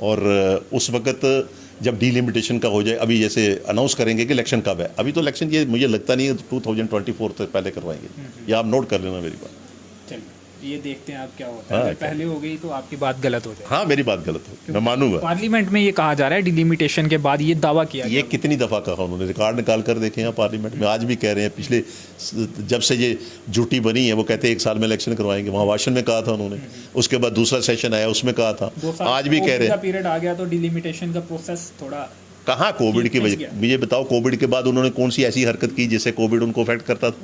और उस वक्त जब डिलिमिटेशन का हो जाए, अभी जैसे अनाउंस करेंगे कि इलेक्शन कब है, अभी तो इलेक्शन ये मुझे लगता नहीं है 2024 से पहले करवाएंगे, या आप नोट कर लेना मेरी बात। ये देखते हैं आप क्या होता है। अगर पहले हो गई तो आपकी बात गलत हो जाए। हाँ, मेरी बात गलत हो, मैं मानूंगा। पार्लियामेंट में ये कहा जा रहा है डिलिमिटेशन के बाद ये दावा किया, ये कितनी दफ़ा कहा उन्होंने, रिकॉर्ड निकाल कर देखे हैं पार्लियामेंट में, आज भी कह रहे हैं। पिछले जब से ये ड्यूटी बनी है वो कहते हैं 1 साल में इलेक्शन करवाएंगे, वहाँ भाषण में कहा था उन्होंने, उसके बाद दूसरा सेशन आया उसमें कहा था, आज भी कह रहे हैं। पीरियड आ गया तो डिलिमिटेशन का प्रोसेस थोड़ा कहाँ कोविड की वजह, मुझे बताओ कोविड के बाद उन्होंने कौन सी ऐसी हरकत की जिससे कोविड उनको अफेक्ट करता था?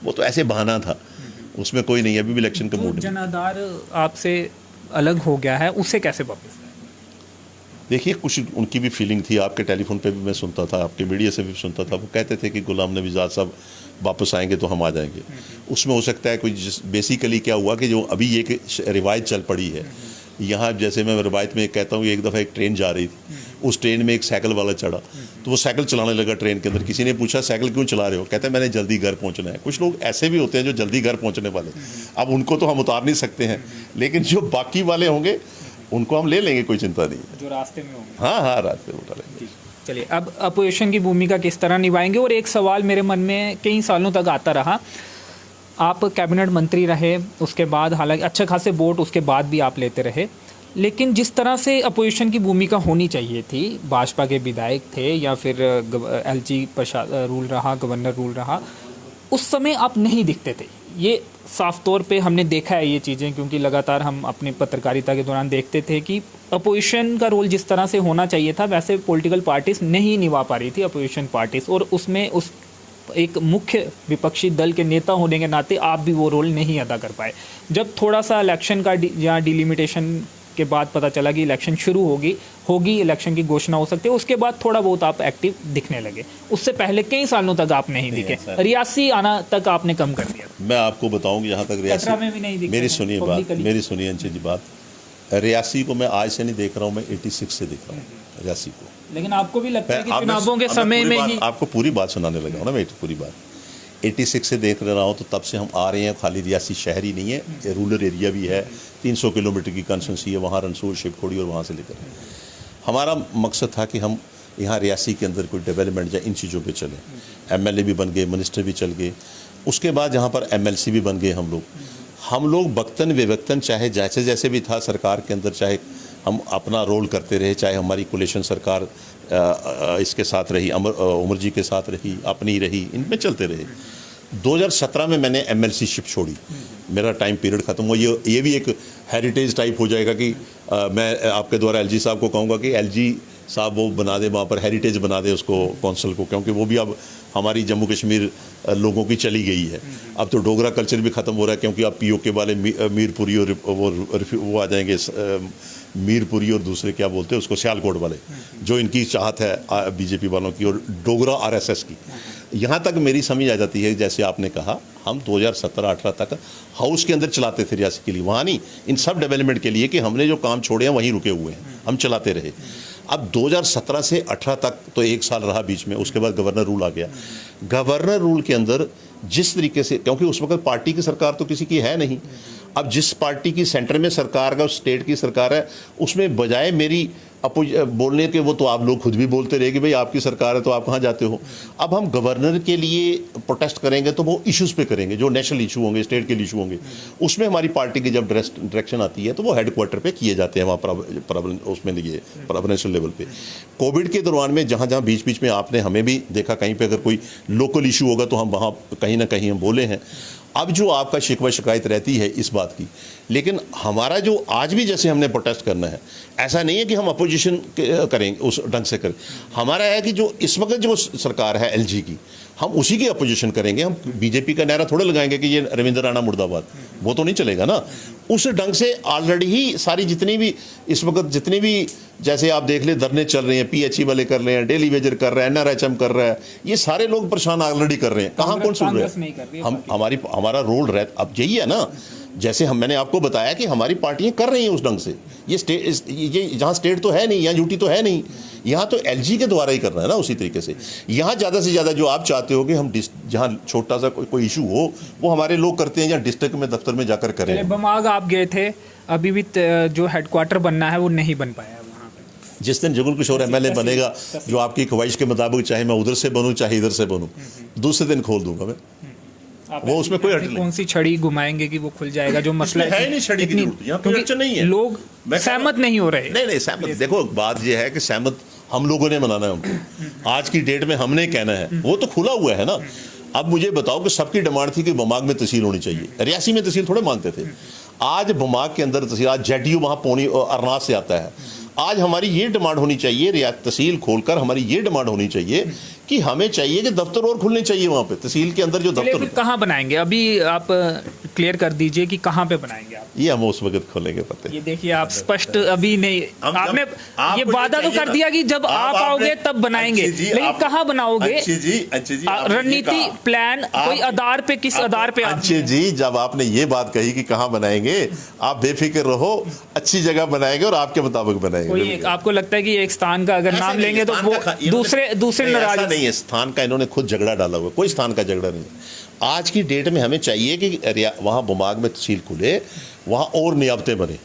वो तो ऐसे बहाना था, उसमें कोई नहीं है। अभी भी इलेक्शन का मूड जन आधार आपसे अलग हो गया है, उससे कैसे वापस? देखिए, कुछ उनकी भी फीलिंग थी। आपके टेलीफोन पे भी मैं सुनता था, आपके मीडिया से भी सुनता था, वो कहते थे कि गुलाम नबी आज़ाद साहब वापस आएंगे तो हम आ जाएंगे। उसमें हो सकता है कोई बेसिकली क्या हुआ कि जो अभी ये रिवायत चल पड़ी है यहाँ, जैसे मैं रिवायत में कहता हूँ, एक दफ़ा एक ट्रेन जा रही थी, उस ट्रेन में एक साइकिल वाला चढ़ा तो वो साइकिल चलाने लगा ट्रेन के अंदर। किसी ने पूछा साइकिल क्यों चला रहे हो? कहता है मैंने जल्दी घर पहुँचना है। कुछ लोग ऐसे भी होते हैं जो जल्दी घर पहुँचने वाले, अब उनको तो हम उतार नहीं सकते हैं, लेकिन जो बाकी वाले होंगे उनको हम ले लेंगे, कोई चिंता नहीं, जो रास्ते में होंगे। हाँ, रास्ते में उठा लेंगे। चलिए, अब अपोजिशन की भूमिका किस तरह निभाएंगे? और एक सवाल मेरे मन में कई सालों तक आता रहा, आप कैबिनेट मंत्री रहे, उसके बाद हालांकि अच्छे खासे वोट उसके बाद भी आप लेते रहे, लेकिन जिस तरह से अपोजिशन की भूमिका होनी चाहिए थी, भाजपा के विधायक थे या फिर एलजी रूल रहा, गवर्नर रूल रहा, उस समय आप नहीं दिखते थे। ये साफ तौर पे हमने देखा है ये चीज़ें, क्योंकि लगातार हम अपनी पत्रकारिता के दौरान देखते थे कि अपोजिशन का रोल जिस तरह से होना चाहिए था वैसे पॉलिटिकल पार्टीज नहीं निभा पा रही थी अपोजिशन पार्टीज, और उसमें उस एक मुख्य विपक्षी दल के नेता होने के नाते आप भी वो रोल नहीं अदा कर पाए। जब थोड़ा सा इलेक्शन का या डिलिमिटेशन के बाद पता चला कि इलेक्शन शुरू होगी इलेक्शन की घोषणा हो सकती है, उसके बाद थोड़ा बहुत आप एक्टिव दिखने लगे। उससे पहले कई सालों तक आप नहीं दिखे, रियासी आना तक आपने कम कर दिया। मैं आपको बताऊं, यहाँ तक रियासी में भी नहीं दिखे। मेरी सुनिए अंशु जी बात, रियासी को मैं आज से नहीं देख रहा हूँ, मैं 86 से देख रहा हूँ रियासी को। लेकिन आपको भी लगता है कि चुनावों के समय में ही आपको पूरी बात सुनाने लगा हूँ ना मैं, पूरी बात 86 से देख रहा हूँ, तो तब से हम आ रहे हैं। खाली रियासी शहर ही नहीं है, रूरल एरिया भी है, 300 किलोमीटर की कंस्टिट्यूंसी है, वहाँ रनसूर, शिवखोड़ी और वहाँ से लेकर हमारा मकसद था कि हम यहाँ रियासी के अंदर कोई डेवलपमेंट या इन चीज़ों पे चले। एमएलए भी बन गए, मिनिस्टर भी चल गए, उसके बाद यहाँ पर एमएलसी भी बन गए हम लोग वक्तन विवक्तन, चाहे जैसे जैसे भी था सरकार के अंदर, चाहे हम अपना रोल करते रहे, चाहे हमारी कोलिशन सरकार इसके साथ रही, उमर जी के साथ रही, अपनी रही, इनमें चलते रहे। 2017 में मैंने एमएलसी शिप छोड़ी, मेरा टाइम पीरियड ख़त्म हुआ। ये भी एक हेरिटेज टाइप हो जाएगा कि मैं आपके द्वारा एलजी साहब को कहूँगा कि एलजी साहब वो बना दे, वहाँ पर हेरिटेज बना दे उसको, कौंसल को, क्योंकि वो भी अब हमारी जम्मू कश्मीर लोगों की चली गई है। अब तो डोगरा कल्चर भी ख़त्म हो रहा है, क्योंकि अब पीओके वाले मीरपुरी और वो आ जाएंगे, मीरपुरी और दूसरे क्या बोलते हैं उसको, सियालकोट वाले, जो इनकी चाहत है बीजेपी वालों की, और डोगरा आरएसएस की। यहाँ तक मेरी समझ आ जाती है, जैसे आपने कहा, हम 2017-18 तक हाउस के अंदर चलाते थे रियासत के लिए, वहाँ नहीं, इन सब डेवलपमेंट के लिए कि हमने जो काम छोड़े हैं वहीं रुके हुए हैं, हम चलाते रहे। अब 2017 से 18 तक तो 1 साल रहा बीच में, उसके बाद गवर्नर रूल आ गया। गवर्नर रूल के अंदर जिस तरीके से, क्योंकि उस वक्त पार्टी की सरकार तो किसी की है नहीं, अब जिस पार्टी की सेंटर में सरकार का, स्टेट की सरकार है, उसमें बजाय मेरी बोलने के, वो तो आप लोग खुद भी बोलते रहे कि भाई आपकी सरकार है तो आप कहाँ जाते हो। अब हम गवर्नर के लिए प्रोटेस्ट करेंगे तो वो इश्यूज पे करेंगे जो नेशनल इशू होंगे, स्टेट के इशू होंगे, उसमें हमारी पार्टी की जब डायरेक्शन आती है तो वो हेडक्वार्टर पे किए जाते हैं, वहाँ उसमें लिए प्रोविंशियल लेवल पे। कोविड के दौरान में जहाँ जहाँ बीच बीच में आपने हमें भी देखा, कहीं पर अगर कोई लोकल इशू होगा तो हम वहाँ कहीं ना कहीं हम बोले हैं। अब जो आपका शिकवा शिकायत रहती है इस बात की, लेकिन हमारा जो आज भी जैसे हमने प्रोटेस्ट करना है, ऐसा नहीं है कि हम अपोजिशन करेंगे उस ढंग से करें। हमारा है कि जो इस वक्त जो सरकार है एलजी की, हम उसी की अपोजिशन करेंगे। हम बीजेपी का नारा थोड़े लगाएंगे कि ये रविंद्र राणा मुर्दाबाद, वो तो नहीं चलेगा ना। उस ढंग से ऑलरेडी ही सारी जितनी भी इस वक्त जितनी भी, जैसे आप देख ले, धरने चल रहे हैं, पीएचई वाले कर रहे हैं, डेली वेजर कर रहे हैं, एनआरएचएम कर रहा है, ये सारे लोग परेशान ऑलरेडी कर रहे हैं। कहाँ कौन सुन रहे हैं? हमारा रोल रहता अब यही है ना, जैसे मैंने आपको बताया कि हमारी पार्टियां कर रही हैं उस ढंग से। ये जहाँ स्टेट तो है नहीं, यहाँ यूटी तो है नहीं, यहाँ तो एलजी के द्वारा ही करना है ना। उसी तरीके से यहाँ ज़्यादा से ज़्यादा जो आप चाहते हो कि हम जहाँ छोटा सा कोई इशू हो वो हमारे लोग करते हैं, या डिस्ट्रिक्ट में दफ्तर में जाकर करें। बमाग आप गए थे, अभी भी जो हेडक्वार्टर बनना है वो नहीं बन पाया। जिस दिन जुगल किशोर एमएलए बनेगा, जो आपकी ख्वाहिश के मुताबिक, चाहे मैं उधर से बनूं चाहे इधर से बनूं, दूसरे दिन खोल दूंगा मैं। वो उसमें कोई अड़चन नहीं। कौन सी छड़ी घुमाएंगे कि वो खुल जाएगा? जो मसला है नहीं, छड़ी की जरूरत यहाँ कोई अड़चन नहीं है। लोग सहमत नहीं हो रहे। नहीं सहमत, देखो बात ये है कि सहमत हम लोगों ने मनाना है उनको। आज की डेट में हमने कहना है, वो तो खुला हुआ है ना। अब मुझे बताओ कि सबकी डिमांड थी कि बमाग में तहसील होनी चाहिए, रियासी में तहसील थोड़े मांगते थे। आज बमाग के अंदर तहसील, आज जेडीयू वहाँ पौनी अरनाथ से आता है, आज हमारी ये डिमांड होनी चाहिए, तहसील खोलकर हमारी ये डिमांड होनी चाहिए कि हमें चाहिए कि दफ्तर और खुलने चाहिए वहाँ पे, तहसील के अंदर जो दफ्तर। फिर कहाँ बनाएंगे, अभी आप क्लियर कर दीजिए कि कहाँ पे बनाएंगे आप? ये हम उस वक्त खोलेंगे पता है। ये देखिए आप स्पष्ट अभी नहीं, आपने ये वादा तो कर दिया कि जब आप आओगे तब बनाएंगे, लेकिन कहाँ बनाओगे? अच्छी जी रणनीति प्लान कोई आधार पे, किस आधार पे? अच्छे जी, जब आपने ये बात कही कि कहाँ बनाएंगे, आप बेफिक्र रहो, अच्छी जगह बनाएंगे और आपके मुताबिक बनाएंगे। कोई आपको लगता है कि एक स्थान का अगर नाम लेंगे तो वो दूसरे नाराज नहीं है? स्थान का इन्होंने खुद झगड़ा डाला हुआ, कोई स्थान का झगड़ा नहीं है। आज की डेट में हमें चाहिए कि वहाँ बुमाग में तहसील खुले, वहाँ और नियाबतें बने।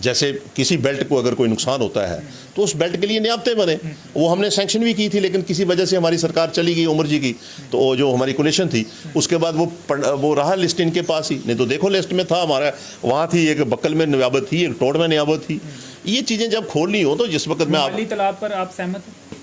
जैसे किसी बेल्ट को अगर कोई नुकसान होता है तो उस बेल्ट के लिए नियाबतें बने। वो हमने सैंक्शन भी की थी, लेकिन किसी वजह से हमारी सरकार चली गई उमर जी की, तो वो जो हमारी कोलेशन थी उसके बाद वो रहा लिस्ट इनके पास ही। नहीं तो देखो लिस्ट में था हमारा, वहाँ थी एक बक्कल में नियाबत थी, एक टोड़ में नियाबत थी। ये चीज़ें जब खोलनी हो तो जिस वक्त में आप तालाब पर आप सहमत हैं?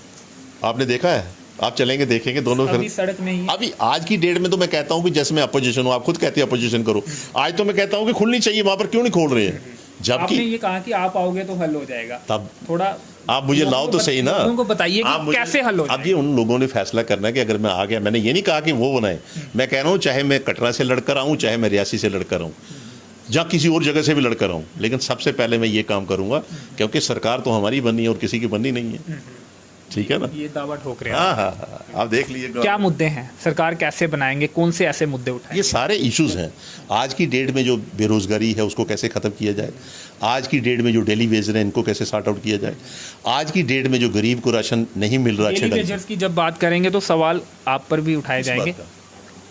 आपने देखा है, आप चलेंगे देखेंगे दोनों अभी सड़क नहीं है। अभी आज की डेट में तो मैं कहता हूं कि जैसे मैं अपोजिशन हूं, आप खुद कहते हैं अपोजिशन करो, आज तो मैं कहता हूं कि खुलनी चाहिए, वहां पर क्यों नहीं खोल रहे हैं? जबकि आपने ये कहा कि आप आओगे तो हल हो जाएगा, तब थोड़ा आप मुझे लाओ तो सही ना, उनको बताइए कि कैसे हल हो जाएगा। अब ये उन लोगों ने फैसला करना है कि अगर मैं आ गया, मैंने ये नहीं कहा कि वो बनाए, मैं कह रहा हूँ चाहे मैं कटरा से लड़कर आऊँ, चाहे मैं रियासी से लड़कर आऊँ, जहाँ किसी और जगह से भी लड़कर आऊँ, लेकिन सबसे पहले मैं ये काम करूँगा, क्योंकि सरकार तो हमारी बननी है और किसी की बननी नहीं है। ठीक है ना? ये दावा ठोक रहे हैं। हाँ, आप देख लीजिए क्या मुद्दे हैं, सरकार कैसे बनाएंगे, कौन से ऐसे मुद्दे उठाएंगे? ये सारे इश्यूज हैं। आज की डेट में जो बेरोजगारी है उसको कैसे ख़त्म किया जाए, आज की डेट में जो डेली वेजर हैं इनको कैसे सॉर्ट आउट किया जाए, आज की डेट में जो गरीब को राशन नहीं मिल रहा डेली वेजर्स की जब बात करेंगे तो सवाल आप पर भी उठाए जाएंगे।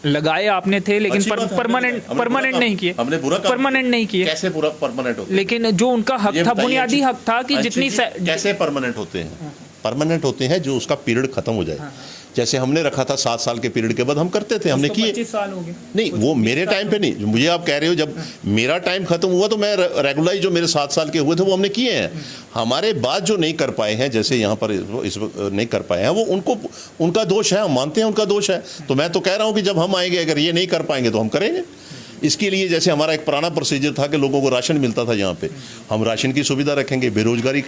लगाए आपने थे लेकिन परमानेंट नहीं किए, हमने बुरा परमानेंट नहीं किए। कैसे पूरा परमानेंट होते? लेकिन जो उनका हक था, बुनियादी हक था कि जितनी कैसे परमानेंट होते हैं? परमानेंट होते हैं जो उसका पीरियड खत्म हो जाए। जैसे हमने रखा था 7 साल के पीरियड के बाद हम करते थे, हमने किए। 25 साल हो गए। नहीं, वो मेरे टाइम पे नहीं, मुझे आप कह रहे हो जब मेरा टाइम खत्म हुआ तो मैं रेगुलराइज जो मेरे 7 साल के हुए थे वो हमने किए हैं। हमारे बाद जो नहीं कर पाए हैं, जैसे यहाँ पर इस नहीं कर पाए हैं, वो उनका दोष है, हम मानते हैं उनका दोष है। तो मैं तो कह रहा हूँ कि जब हम आएंगे, अगर ये नहीं कर पाएंगे तो हम करेंगे। इसके लिए जैसे हमारा एक पुराना प्रोसीजर था कि लोगों को राशन मिलता था, यहाँ पे हम राशन की सुविधा रखेंगे, बेरोजगारी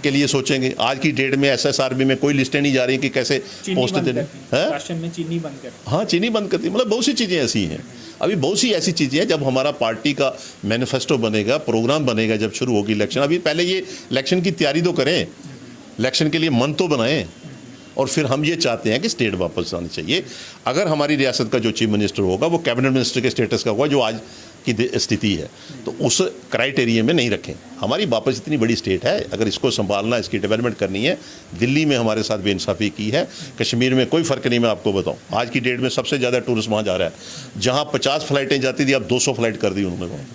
के लिए सोचेंगे। आज की डेट में SSRB में कोई लिस्टें नहीं जा रही कि कैसे पोस्ट देने हैं, राशन में चीनी बंद कर, हाँ चीनी बंद करती, मतलब बहुत सी चीज़ें ऐसी हैं। अभी बहुत सी ऐसी चीज़ें हैं, जब हमारा पार्टी का मैनिफेस्टो बनेगा, प्रोग्राम बनेगा, जब शुरू होगी इलेक्शन, अभी पहले ये इलेक्शन की तैयारी तो करें, इलेक्शन के लिए मन तो बनाएं, और फिर हम ये चाहते हैं कि स्टेट वापस आनी चाहिए। अगर हमारी रियासत का जो चीफ मिनिस्टर होगा वो कैबिनेट मिनिस्टर के स्टेटस का होगा, जो आज की स्थिति है, तो उस क्राइटेरिया में नहीं रखें। हमारी वापस इतनी बड़ी स्टेट है, अगर इसको संभालना, इसकी डेवलपमेंट करनी है। दिल्ली में हमारे साथ बेइंसाफ़ी की है, कश्मीर में कोई फ़र्क नहीं। मैं आपको बताऊं, आज की डेट में सबसे ज़्यादा टूरिस्ट वहाँ जा रहा है। जहाँ 50 फ्लाइटें जाती थी, अब 200 फ्लाइट कर दी उन्होंने वहाँ,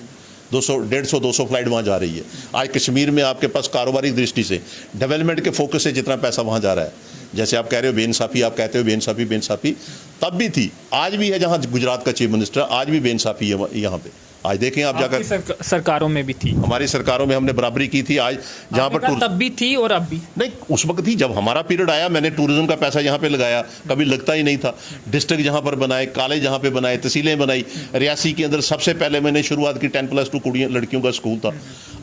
150-200 फ्लाइट वहाँ जा रही है। आज कश्मीर में आपके पास कारोबारी दृष्टि से, डेवलपमेंट के फोकस से जितना पैसा वहाँ जा रहा है, जैसे आप कह रहे हो बेइंसाफ़ी, आप कहते हो बेइंसाफ़ी तब भी थी, आज भी है। जहाँ गुजरात का चीफ मिनिस्टर, आज भी बेइंसाफ़ी है यहाँ पे। आज देखें आप जाकर, सरकारों में भी थी, हमारी सरकारों में हमने बराबरी की थी। आज जहाँ पर तब भी थी और अब भी नहीं, उस वक्त थी जब हमारा पीरियड आया, मैंने टूरिज्म का पैसा यहाँ पे लगाया, कभी लगता ही नहीं था। डिस्ट्रिक्ट जहाँ पर बनाए, कॉलेज जहाँ पे बनाए, तहसीलें बनाई। रियासी के अंदर सबसे पहले मैंने शुरुआत की 10+2 कुड़ियाँ लड़कियों का स्कूल था।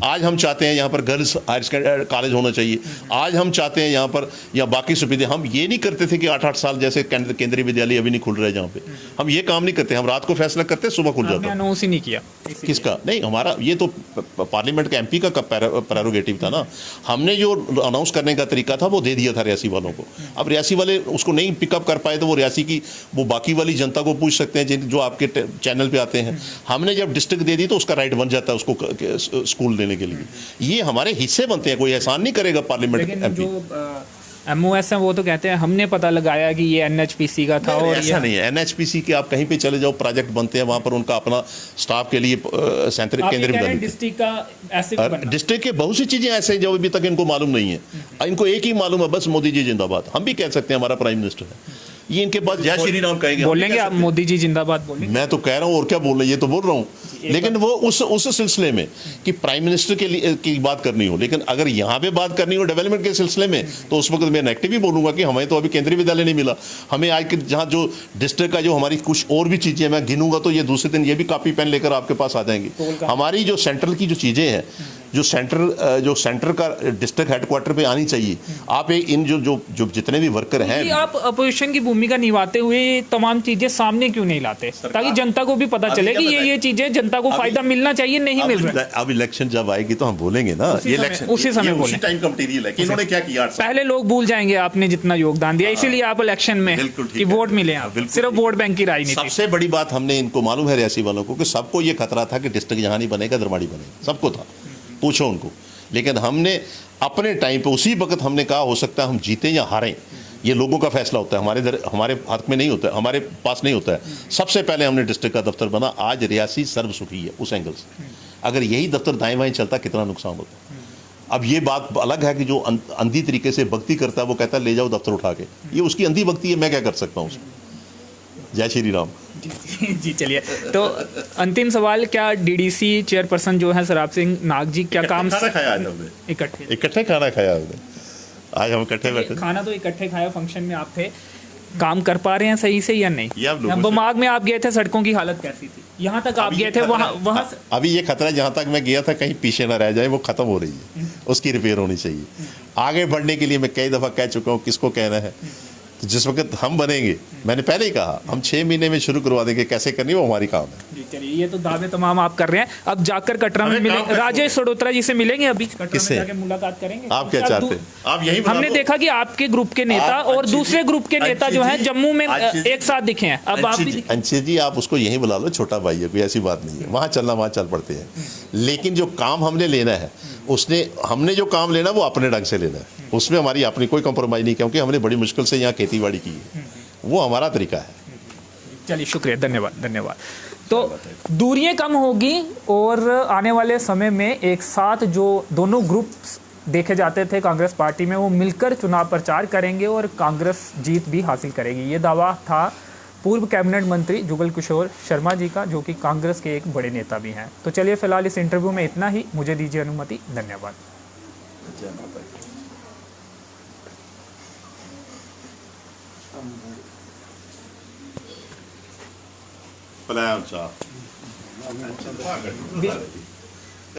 आज हम चाहते हैं यहाँ पर गर्ल्स हायर सेकेंडरी कॉलेज होना चाहिए। आज हम चाहते हैं यहाँ पर या बाकी सुविधा, हम ये नहीं करते थे कि 8-8 साल जैसे केंद्रीय विद्यालय अभी नहीं खुल रहे जहाँ पे, हम ये काम नहीं करते। हम रात को फैसला करते, सुबह खुल जाता। अनाउंस ही नहीं किया किसका? नहीं, हमारा ये तो पार्लियामेंट का MP का प्रेरोगेटिव था ना। हमने जो अनाउंस करने का तरीका था वो दे दिया था रियासी वालों को। अब रियासी वाले उसको नहीं पिकअप कर पाए तो वो रियासी की वो बाकी वाली जनता को पूछ सकते हैं जो आपके चैनल पे आते हैं। हमने जब डिस्ट्रिक्ट दे दी तो उसका राइट बन जाता है उसको स्कूल देने के लिए। ये हमारे हिस्से बनते हैं, कोई एहसान नहीं करेगा पार्लियामेंट MP। MOS हैं वो तो कहते हैं हमने पता लगाया कि ये NHPC का था, और ऐसा नहीं है। NHPC के आप कहीं पे चले जाओ, प्रोजेक्ट बनते हैं वहाँ पर, उनका अपना स्टाफ के लिए केंद्रीय विद्यालय, डिस्ट्रिक्ट का ऐसे डिस्ट्रिक्ट के बहुत सी चीज़ें ऐसे हैं जो अभी तक इनको मालूम नहीं है। इनको एक ही मालूम है, बस मोदी जी जिंदाबाद। हम भी कह सकते हैं हमारा प्राइम मिनिस्टर है, ये इनके पास जय श्री राम कहेंगे, बोलेंगे आप मोदी जी जिंदाबाद बोलेंगे। मैं तो कह रहा हूँ, और क्या बोल रहे, ये तो बोल रहा हूँ। लेकिन वो उस सिलसिले में कि प्राइम मिनिस्टर के लिए की बात करनी हो, लेकिन अगर यहाँ पे बात करनी हो डेवलपमेंट के सिलसिले में, तो उस वक्त मैं नेगेटिव ही बोलूँगा कि हमें तो अभी केंद्रीय विद्यालय नहीं मिला। हमें आज के जहाँ जो डिस्ट्रिक्ट का जो हमारी कुछ और भी चीज़ें मैं गिनूंगा तो ये दूसरे दिन ये भी कॉपी पेन लेकर आपके पास आ जाएंगी। हमारी जो सेंट्रल की जो चीज़ें हैं, जो सेंटर का डिस्ट्रिक्ट हेडक्वार्टर पे आनी चाहिए। आप इन जो जितने भी वर्कर हैं, आप अपोजिशन की भूमिका निभाते हुए ये तमाम चीजें सामने क्यों नहीं लाते, ताकि जनता को भी पता चले कि ये चीजें जनता को फायदा मिलना चाहिए, नहीं मिल रहा है। अब इलेक्शन जब आएगी तो हम बोलेंगे ना, ये इलेक्शन उसी समय उसी टाइम का मटेरियल है कि इन्होंने क्या किया। पहले लोग भूल जाएंगे आपने जितना योगदान दिया, इसीलिए आप इलेक्शन में कि वोट मिले, आप सिर्फ वोट बैंक की राजनीति। सबसे बड़ी बात हमने इनको मालूम है रियासी वालों को कि सबको ये खतरा था कि डिस्ट्रिक्ट यहाँ नहीं बनेगा, दरमाड़ी बनेगा, सबको था, पूछो उनको। लेकिन हमने अपने टाइम पे उसी वक्त हमने कहा हो सकता है हम जीतें या हारें, ये लोगों का फैसला होता है, हमारे हाथ में नहीं होता है, हमारे पास नहीं होता है। सबसे पहले हमने डिस्ट्रिक्ट का दफ्तर बना। आज रियासी सर्वसुखी है उस एंगल से। अगर यही दफ्तर दाएं बाएं चलता कितना नुकसान होता। अब ये बात अलग है कि जो अंधी तरीके से भक्ति करता है वो कहता है ले जाओ दफ्तर उठा के, ये उसकी अंधी भक्ति है, मैं क्या कर सकता हूँ उसमें। जय श्री राम। जी चलिए, तो अंतिम सवाल, क्या डीडीसी चेयरपर्सन जो है शराब सिंह नाग जी क्या काम खाना खाया आज हमने, इकट्ठे खाना खाया हमने, आज हम इकट्ठे बैठे। खाना तो इकट्ठे खाया, फंक्शन में आप थे, काम कर पा रहे हैं सही से या नहीं? दिमाग में आप गए थे, सड़कों की हालत कैसी थी? यहाँ तक आप गए थे, वहाँ अभी ये खतरा जहाँ तक मैं गया था कहीं पीछे ना रह जाए, वो खत्म हो रही है, उसकी रिपेयर होनी चाहिए। आगे बढ़ने के लिए मैं कई दफ़ा कह चुका हूँ, किसको कहना है, तो जिस वक्त हम बनेंगे, मैंने पहले ही कहा हम 6 महीने में शुरू करवा देंगे, कैसे करनी वो हमारी काम है। चलिए, ये तो दावे तमाम आप कर रहे हैं। अब जाकर कटरा में मिलेंगे, राजेश सड़ोत्रा जी से मिलेंगे, अभी कटरा में जाकर मुलाकात करेंगे। आप क्या चाहते हैं? आप यही हमने देखा कि आपके ग्रुप के नेता और दूसरे ग्रुप के नेता जो है जम्मू में एक साथ दिखे हैं। अब आप अंशे जी, आप उसको यहीं बुला लो, छोटा भाई है, कोई ऐसी बात नहीं है, वहाँ चलना वहाँ चल पड़ते हैं। लेकिन जो काम हमने लेना है, हमने जो काम लेना वो अपने ढंग से लेना है, उसमें हमारी अपनी कोई कॉम्प्रोमाइज नहीं, क्योंकि हमने बड़ी मुश्किल से यहाँ खेती बाड़ी की है, वो हमारा तरीका है। चलिए, शुक्रिया, धन्यवाद। तो दूरियां कम होगी और आने वाले समय में एक साथ जो दोनों ग्रुप्स देखे जाते थे कांग्रेस पार्टी में, वो मिलकर चुनाव प्रचार करेंगे और कांग्रेस जीत भी हासिल करेगी। ये दावा था पूर्व कैबिनेट मंत्री जुगल किशोर शर्मा जी का, जो कि कांग्रेस के एक बड़े नेता भी हैं। तो चलिए, फिलहाल इस इंटरव्यू में इतना ही, मुझे दीजिए अनुमति, धन्यवाद। पलायन साहब